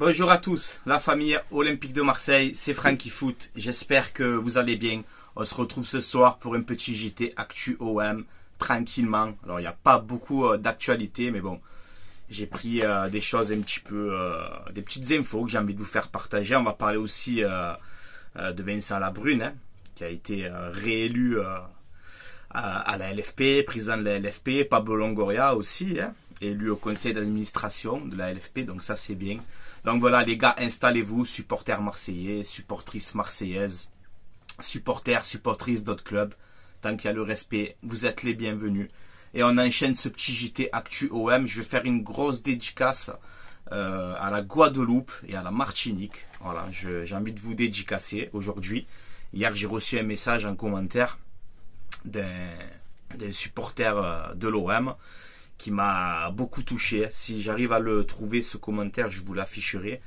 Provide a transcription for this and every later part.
Bonjour à tous, la famille Olympique de Marseille, c'est Francky Foot. J'espère que vous allez bien. On se retrouve ce soir pour un petit JT Actu OM, tranquillement. Alors il n'y a pas beaucoup d'actualité, mais bon, j'ai pris des choses un petit peu, des petites infos que j'ai envie de vous faire partager. On va parler aussi de Vincent Labrune, hein, qui a été réélu à la LFP, président de la LFP, Pablo Longoria aussi, hein, élu au conseil d'administration de la LFP, donc ça c'est bien. Donc voilà les gars, installez-vous, supporters marseillais, supportrices marseillaises, supporters, supportrices d'autres clubs. Tant qu'il y a le respect, vous êtes les bienvenus. Et on enchaîne ce petit JT Actu OM. Je vais faire une grosse dédicace à la Guadeloupe et à la Martinique. Voilà, j'ai envie de vous dédicacer aujourd'hui. Hier, j'ai reçu un message en commentaire d'un supporter de l'OM qui m'a beaucoup touché. Si j'arrive à le trouver, ce commentaire, je vous l'afficherai.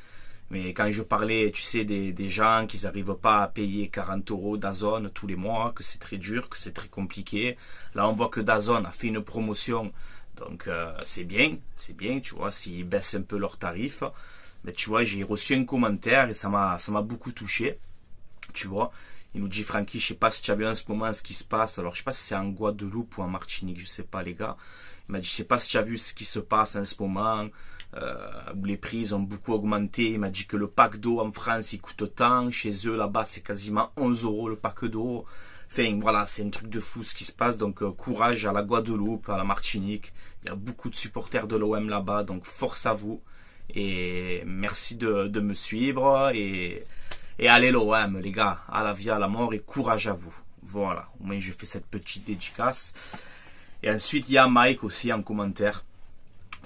Mais quand je parlais, tu sais, des gens qui n'arrivent pas à payer 40 € DAZN tous les mois, que c'est très dur, que c'est très compliqué. Là, on voit que DAZN a fait une promotion. Donc, c'est bien, tu vois, s'ils baissent un peu leurs tarifs. Mais tu vois, j'ai reçu un commentaire et ça m'a beaucoup touché. Tu vois, il nous dit, Francky, je sais pas si tu as vu en ce moment ce qui se passe. Alors, je sais pas si c'est en Guadeloupe ou en Martinique, je sais pas, les gars. Il m'a dit, je sais pas si tu as vu ce qui se passe en ce moment, où les prix ont beaucoup augmenté. Il m'a dit que le pack d'eau en France, il coûte tant. Chez eux, là-bas, c'est quasiment 11 € le pack d'eau. Enfin, voilà, c'est un truc de fou ce qui se passe. Donc, courage à la Guadeloupe, à la Martinique. Il y a beaucoup de supporters de l'OM là-bas, donc force à vous. Et merci de me suivre. Et allez l'OM, les gars, à la vie, à la mort, et courage à vous. Voilà, au moins je fais cette petite dédicace. Et ensuite, il y a Mike aussi en commentaire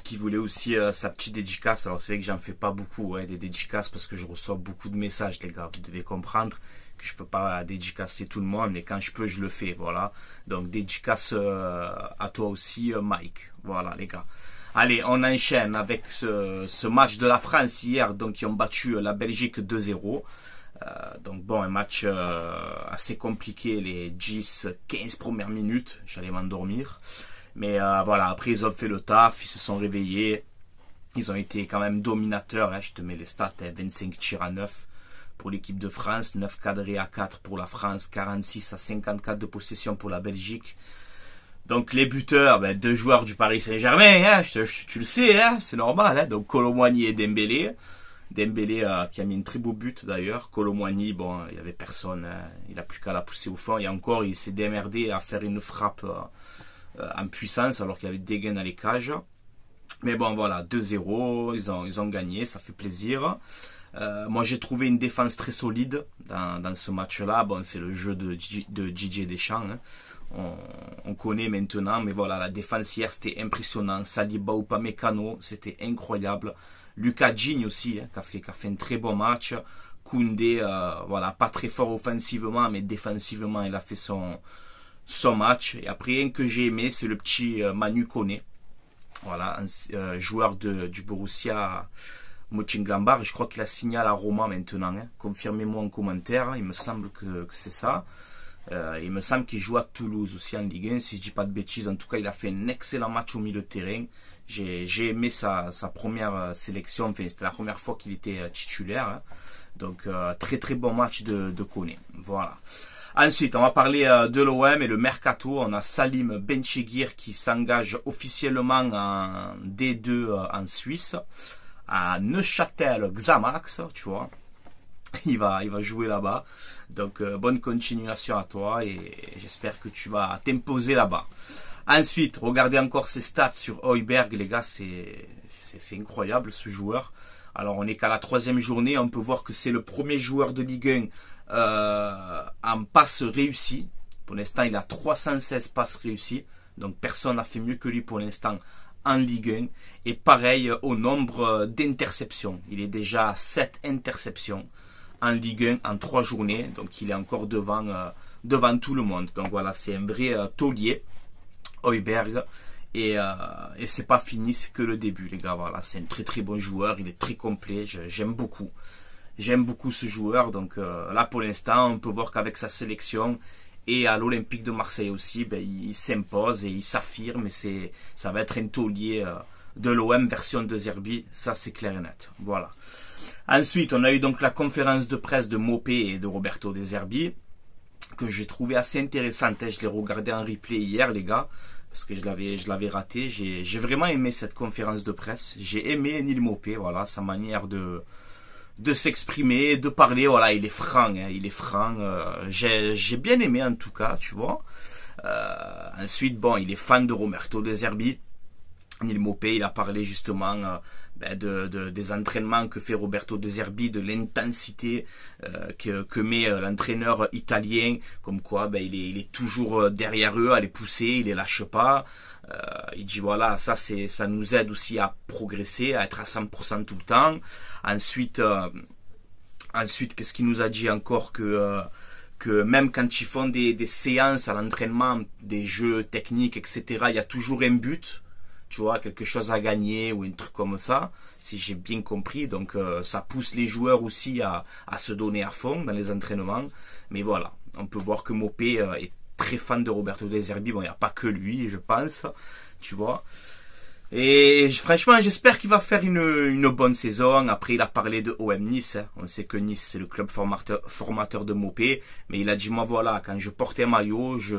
qui voulait aussi sa petite dédicace. Alors c'est vrai que j'en fais pas beaucoup, des dédicaces, parce que je reçois beaucoup de messages, les gars. Vous devez comprendre que je peux pas dédicacer tout le monde, mais quand je peux, je le fais, voilà. Donc dédicace à toi aussi, Mike. Voilà, les gars. Allez, on enchaîne avec ce match de la France hier, donc qui ont battu la Belgique 2-0. Donc bon, un match assez compliqué, les 10-15 premières minutes, j'allais m'endormir. Mais voilà, après ils ont fait le taf, ils se sont réveillés. Ils ont été quand même dominateurs, hein, je te mets les stats, 25 tirs à 9 pour l'équipe de France, 9 cadrés à 4 pour la France, 46 à 54 de possession pour la Belgique. Donc les buteurs, deux joueurs du Paris Saint-Germain, hein, tu le sais, hein, c'est normal. Hein, donc Kolo Muani et Dembélé. Dembélé qui a mis un très beau but d'ailleurs. Kolo Muani, bon, il n'y avait personne, hein, il n'a plus qu'à la pousser au fond. Et encore, il s'est démerdé à faire une frappe en puissance alors qu'il y avait des gains dans les cages. Mais bon, voilà, 2-0, ils ont gagné, ça fait plaisir. Moi, j'ai trouvé une défense très solide dans ce match-là. Bon, c'est le jeu de Didier Deschamps, hein. On connaît maintenant, mais voilà, la défense hier, c'était impressionnant. Saliba ou Upamecano, c'était incroyable. Lucas Digne aussi, hein, qui a fait un très bon match. Koundé, voilà, pas très fort offensivement, mais défensivement, il a fait son match. Et après, un que j'ai aimé, c'est le petit Manu Koné. Voilà, joueur du Borussia Mönchengladbach. Je crois qu'il a signé à la Roma maintenant. Hein. Confirmez-moi en commentaire, il me semble que c'est ça. Il me semble qu'il joue à Toulouse aussi en Ligue 1, si je dis pas de bêtises. En tout cas, il a fait un excellent match au milieu de terrain. J'ai aimé sa première sélection. Enfin, c'était la première fois qu'il était titulaire. Hein. Donc, très très bon match de Koné. Voilà. Ensuite, on va parler de l'OM et le Mercato. On a Salim Benchegir qui s'engage officiellement en D2 en Suisse, à Neuchâtel Xamax, tu vois. Il va jouer là-bas. Donc, bonne continuation à toi et j'espère que tu vas t'imposer là-bas. Ensuite, regardez encore ses stats sur Højbjerg, les gars, c'est incroyable ce joueur. Alors, on n'est qu'à la 3e journée, on peut voir que c'est le premier joueur de Ligue 1 en passes réussies. Pour l'instant, il a 316 passes réussies. Donc, personne n'a fait mieux que lui pour l'instant en Ligue 1. Et pareil au nombre d'interceptions. Il est déjà à 7 interceptions en Ligue 1 en 3 journées. Donc, il est encore devant tout le monde. Donc, voilà, c'est un vrai taulier. Højbjerg et c'est pas fini, c'est que le début, les gars. Voilà, c'est un très très bon joueur, il est très complet, j'aime beaucoup ce joueur. Donc là pour l'instant on peut voir qu'avec sa sélection et à l'Olympique de Marseille aussi, il s'impose et il s'affirme et ça va être un taulier de l'OM version de Zerbi, ça c'est clair et net. Voilà. Ensuite, on a eu donc la conférence de presse de Mopé et de Roberto De Zerbi, que j'ai trouvé assez intéressante. Je l'ai regardé en replay hier, les gars, parce que je l'avais raté. J'ai vraiment aimé cette conférence de presse. J'ai aimé Neil Mopé, voilà, sa manière de s'exprimer, de parler. Voilà, il est franc, hein, il est franc. J'ai bien aimé en tout cas, tu vois. Ensuite, bon, il est fan de Roberto De Zerbi. Neil Mopé, il a parlé justement des entraînements que fait Roberto De Zerbi, de l'intensité que met l'entraîneur italien, comme quoi il est toujours derrière eux à les pousser, il les lâche pas. Il dit voilà, ça nous aide aussi à progresser, à être à 100% tout le temps. Ensuite, qu'est-ce qu'il nous a dit encore que même quand ils font des séances à l'entraînement, des jeux techniques, etc., il y a toujours un but. Tu vois, quelque chose à gagner ou un truc comme ça, si j'ai bien compris. Donc ça pousse les joueurs aussi à se donner à fond dans les entraînements. Mais voilà, on peut voir que Mopé est très fan de Roberto De Zerbi. Bon, il n'y a pas que lui, je pense, tu vois. Et franchement, j'espère qu'il va faire une bonne saison. Après, il a parlé de OM Nice. Hein. On sait que Nice, c'est le club formateur de Mopé. Mais il a dit, moi voilà, quand je porte un maillot, je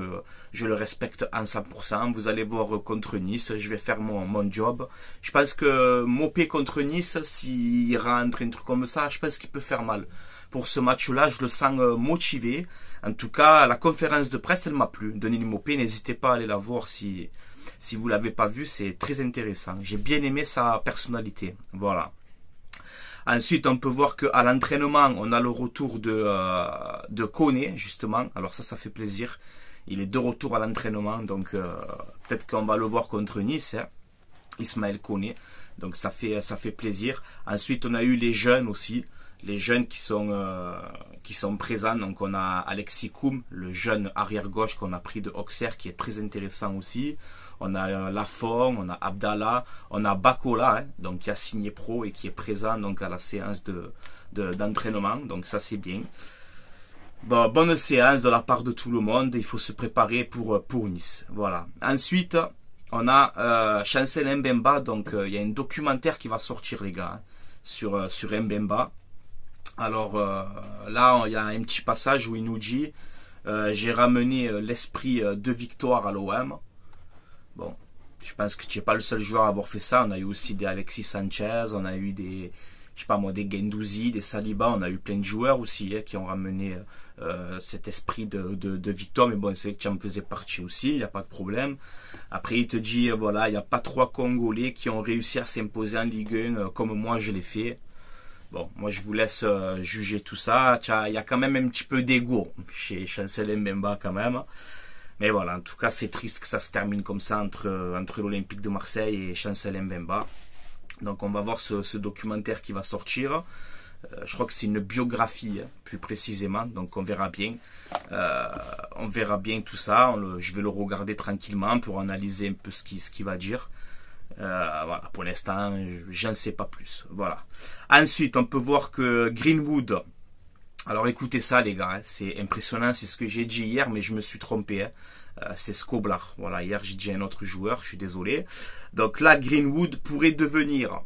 le respecte en 100%. Vous allez voir contre Nice, je vais faire mon job. Je pense que Mopé contre Nice, s'il rentre un truc comme ça, je pense qu'il peut faire mal. Pour ce match-là, je le sens motivé. En tout cas, la conférence de presse, elle m'a plu. Denis Mopé, n'hésitez pas à aller la voir si vous l'avez pas vu, c'est très intéressant. J'ai bien aimé sa personnalité. Voilà. Ensuite, on peut voir qu'à l'entraînement, on a le retour de Koné, justement. Alors ça fait plaisir. Il est de retour à l'entraînement, donc peut-être qu'on va le voir contre Nice, hein, Ismaël Koné. Donc ça fait plaisir. Ensuite, on a eu les jeunes aussi. Les jeunes qui sont présents. Donc on a Alexis Koum, le jeune arrière-gauche qu'on a pris de Auxerre, qui est très intéressant aussi. On a Lafont, on a Abdallah, on a Bakola, hein, donc qui a signé pro et qui est présent donc à la séance d'entraînement. Donc ça c'est bien. Bon, bonne séance de la part de tout le monde. Il faut se préparer pour Nice. Voilà. Ensuite, on a Chancel Mbemba. Donc il y a un documentaire qui va sortir, les gars, hein, sur Mbemba. Alors là, il y a un petit passage où il nous dit j'ai ramené l'esprit de victoire à l'OM. Bon, je pense que tu n'es pas le seul joueur à avoir fait ça. On a eu aussi des Alexis Sanchez, on a eu des, je sais pas moi, des Guendouzi, des Saliba. On a eu plein de joueurs aussi qui ont ramené cet esprit de victoire. Mais bon, c'est vrai que tu en faisais partie aussi, il n'y a pas de problème. Après, il te dit, voilà, il n'y a pas 3 Congolais qui ont réussi à s'imposer en Ligue 1 comme moi je l'ai fait. Bon, moi je vous laisse juger tout ça. Il y a quand même un petit peu d'ego chez Chancel Mbemba quand même. Mais voilà, en tout cas c'est triste que ça se termine comme ça entre l'Olympique de Marseille et Chancel Mbemba. Donc on va voir ce documentaire qui va sortir. Je crois que c'est une biographie, hein, plus précisément. Donc on verra bien. On verra bien tout ça. Je vais le regarder tranquillement pour analyser un peu ce qu'il va dire. Voilà, pour l'instant, je n'en sais pas plus. Voilà. Ensuite, on peut voir que Greenwood. Alors écoutez ça, les gars, hein, c'est impressionnant. C'est ce que j'ai dit hier, mais je me suis trompé. Hein. C'est Skoblar. Voilà, hier j'ai dit un autre joueur. Je suis désolé. Donc là, Greenwood pourrait devenir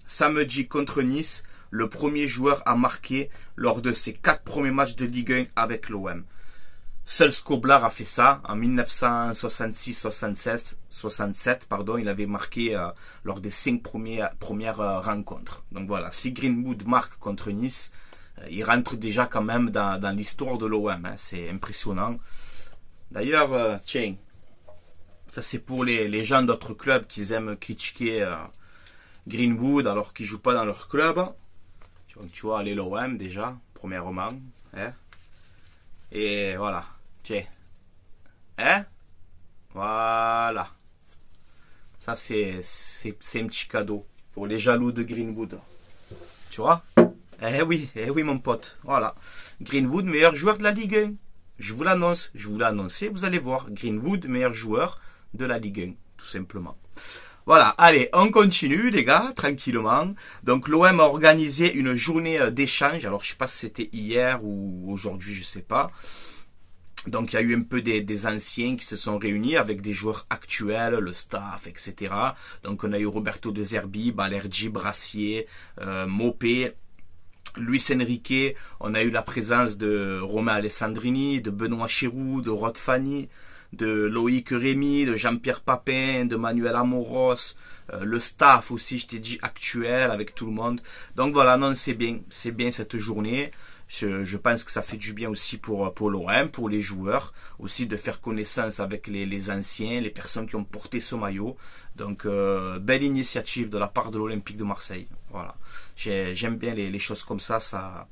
samedi contre Nice le premier joueur à marquer lors de ses 4 premiers matchs de Ligue 1 avec l'OM. Seul Skoblar a fait ça en 1966-67, pardon, il avait marqué lors des 5 premières rencontres. Donc voilà, si Greenwood marque contre Nice, il rentre déjà quand même dans l'histoire de l'OM. Hein, c'est impressionnant. D'ailleurs, tiens, ça c'est pour les gens d'autres clubs qui aiment critiquer Greenwood alors qu'ils ne jouent pas dans leur club. Tu vois, allez l'OM déjà, premièrement. Hein, et voilà. Tiens. Hein? Voilà. Ça, c'est un petit cadeau pour les jaloux de Greenwood. Tu vois? Eh oui, mon pote. Voilà. Greenwood, meilleur joueur de la Ligue 1. Je vous l'annonce. Je vous l'ai annoncé. Vous allez voir. Greenwood, meilleur joueur de la Ligue 1. Tout simplement. Voilà, allez, on continue les gars, tranquillement. Donc l'OM a organisé une journée d'échange. Alors je sais pas si c'était hier ou aujourd'hui, je sais pas. Donc il y a eu un peu des anciens qui se sont réunis avec des joueurs actuels, le staff, etc. Donc on a eu Roberto De Zerbi, Balerdi, Brassier, Mopé, Luis Enrique, on a eu la présence de Romain Alessandrini, de Benoît Chéroux, de Rod Fanny, de Loïc Rémy, de Jean-Pierre Papin, de Manuel Amoros, le staff aussi, je t'ai dit, actuel avec tout le monde. Donc voilà, non, c'est bien cette journée. Je pense que ça fait du bien aussi pour l'OM, pour les joueurs, aussi de faire connaissance avec les anciens, les personnes qui ont porté ce maillot. Donc, belle initiative de la part de l'Olympique de Marseille. Voilà. J'aime bien les choses comme ça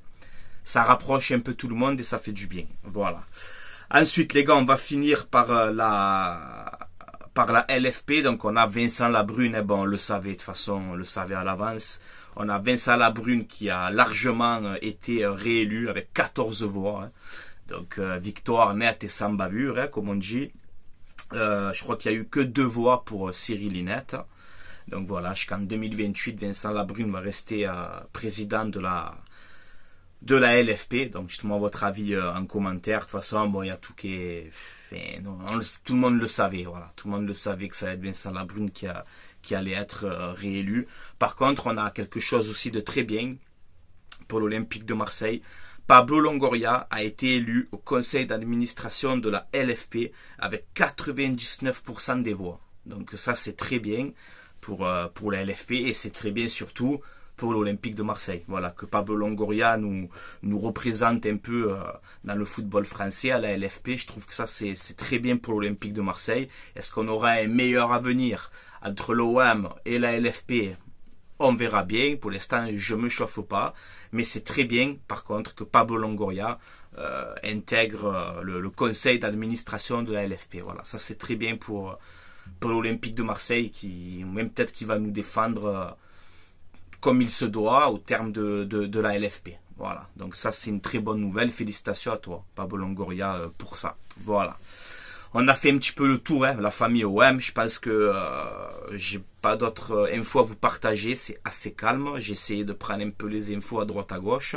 rapproche un peu tout le monde et ça fait du bien. Voilà. Ensuite, les gars, on va finir par la LFP. Donc, on a Vincent Labrune. Bon, on le savait, de toute façon, on le savait à l'avance. On a Vincent Labrune qui a largement été réélu avec 14 voix. Hein. Donc, victoire nette et sans bavure, hein, comme on dit. Je crois qu'il n'y a eu que 2 voix pour Cyril Linette. Donc voilà, jusqu'en 2028, Vincent Labrune va rester président de la LFP. Donc justement, votre avis en commentaire. De toute façon, bon, il y a tout qui est... Enfin, non, tout le monde le savait. Voilà, tout le monde le savait que ça allait être Vincent Labrune qui allait être réélu. Par contre, on a quelque chose aussi de très bien pour l'Olympique de Marseille. Pablo Longoria a été élu au conseil d'administration de la LFP avec 99% des voix. Donc ça, c'est très bien pour la LFP et c'est très bien surtout pour l'Olympique de Marseille. Voilà, que Pablo Longoria nous représente un peu dans le football français à la LFP. Je trouve que ça, c'est très bien pour l'Olympique de Marseille. Est-ce qu'on aura un meilleur avenir entre l'OM et la LFP? On verra bien. Pour l'instant, je ne me chauffe pas. Mais c'est très bien, par contre, que Pablo Longoria intègre le conseil d'administration de la LFP. Voilà, ça c'est très bien pour l'Olympique de Marseille, même peut-être qu'il va nous défendre comme il se doit au terme de la LFP. Voilà, donc ça c'est une très bonne nouvelle. Félicitations à toi, Pablo Longoria, pour ça. Voilà. On a fait un petit peu le tour, hein, la famille OM. Je pense que j'ai pas d'autres infos à vous partager. C'est assez calme. J'ai essayé de prendre un peu les infos à droite à gauche.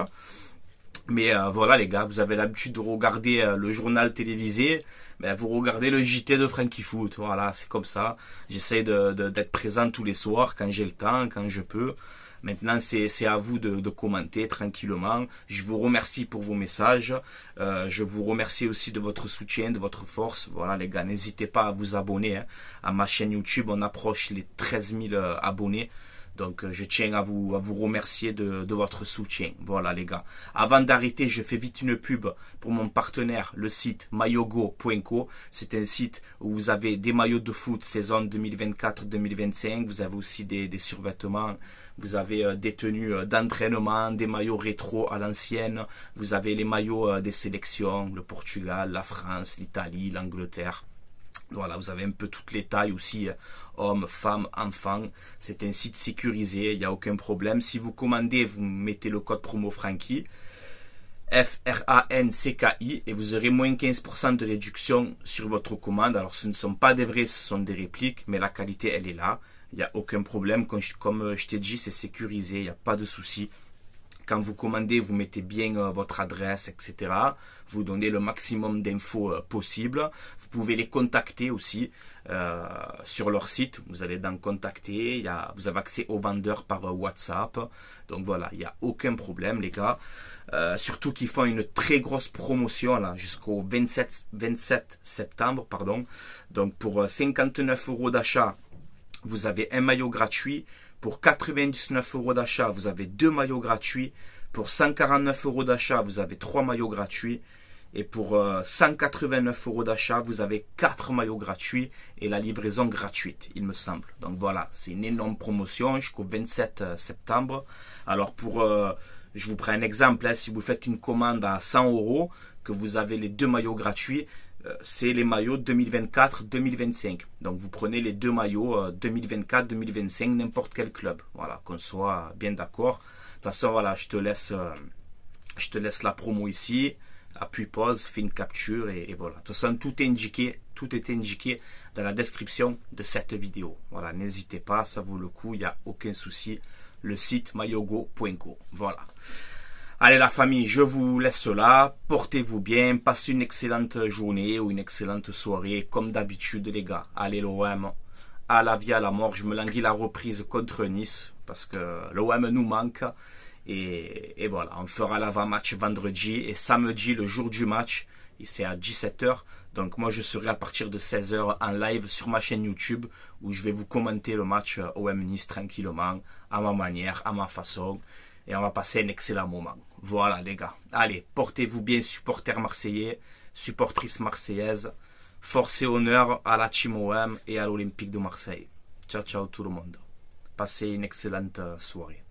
Mais voilà les gars, vous avez l'habitude de regarder le journal télévisé. Ben, vous regardez le JT de Frankie Foot. Voilà, c'est comme ça. J'essaie d'être présent tous les soirs quand j'ai le temps, quand je peux. Maintenant, c'est à vous de commenter tranquillement. Je vous remercie pour vos messages. Je vous remercie aussi de votre soutien, de votre force. Voilà, les gars, n'hésitez pas à vous abonner hein, à ma chaîne YouTube. On approche les 13 000 abonnés. Donc, je tiens à vous remercier de votre soutien. Voilà, les gars. Avant d'arrêter, je fais vite une pub pour mon partenaire, le site maillogo.co. C'est un site où vous avez des maillots de foot saison 2024-2025. Vous avez aussi des survêtements. Vous avez des tenues d'entraînement, des maillots rétro à l'ancienne. Vous avez les maillots des sélections, le Portugal, la France, l'Italie, l'Angleterre. Voilà, vous avez un peu toutes les tailles aussi, hommes, femmes, enfants. C'est un site sécurisé, il n'y a aucun problème. Si vous commandez, vous mettez le code promo Frankie, F-R-A-N-C-K-I, et vous aurez moins 15% de réduction sur votre commande. Alors, ce ne sont pas des vrais, ce sont des répliques, mais la qualité, elle est là. Il n'y a aucun problème. Comme je t'ai dit, c'est sécurisé, il n'y a pas de souci. Quand vous commandez, vous mettez bien votre adresse, etc. Vous donnez le maximum d'infos possible. Vous pouvez les contacter aussi sur leur site. Vous allez dans contacter. Vous avez accès aux vendeurs par WhatsApp. Donc voilà, il n'y a aucun problème les gars. Surtout qu'ils font une très grosse promotion là jusqu'au 27 septembre. Pardon. Donc pour 59 € d'achat, vous avez un maillot gratuit. Pour 99 € d'achat, vous avez 2 maillots gratuits. Pour 149 € d'achat, vous avez 3 maillots gratuits. Et pour 189 € d'achat, vous avez 4 maillots gratuits et la livraison gratuite, il me semble. Donc voilà, c'est une énorme promotion jusqu'au 27 septembre. Alors je vous prends un exemple, hein, si vous faites une commande à 100 €, que vous avez les 2 maillots gratuits, c'est les maillots 2024-2025. Donc vous prenez les 2 maillots 2024-2025, n'importe quel club. Voilà, qu'on soit bien d'accord. De toute façon, voilà, je te laisse la promo ici. Appuie pause, fais une capture et voilà. De toute façon, tout est indiqué dans la description de cette vidéo. Voilà, n'hésitez pas, ça vaut le coup, il n'y a aucun souci. Le site maillogo.co. Voilà. Allez la famille, je vous laisse là, portez-vous bien, passez une excellente journée ou une excellente soirée, comme d'habitude les gars. Allez l'OM, à la vie, à la mort, je me languis la reprise contre Nice, parce que l'OM nous manque, Et voilà, on fera l'avant-match vendredi et samedi, le jour du match, c'est à 17h. Donc moi je serai à partir de 16h en live sur ma chaîne YouTube où je vais vous commenter le match OM Nice tranquillement, à ma manière, à ma façon. Et on va passer un excellent moment. Voilà les gars. Allez, portez-vous bien supporters marseillais, supportrices marseillaises. Force et honneur à la Team OM et à l'Olympique de Marseille. Ciao ciao tout le monde. Passez une excellente soirée.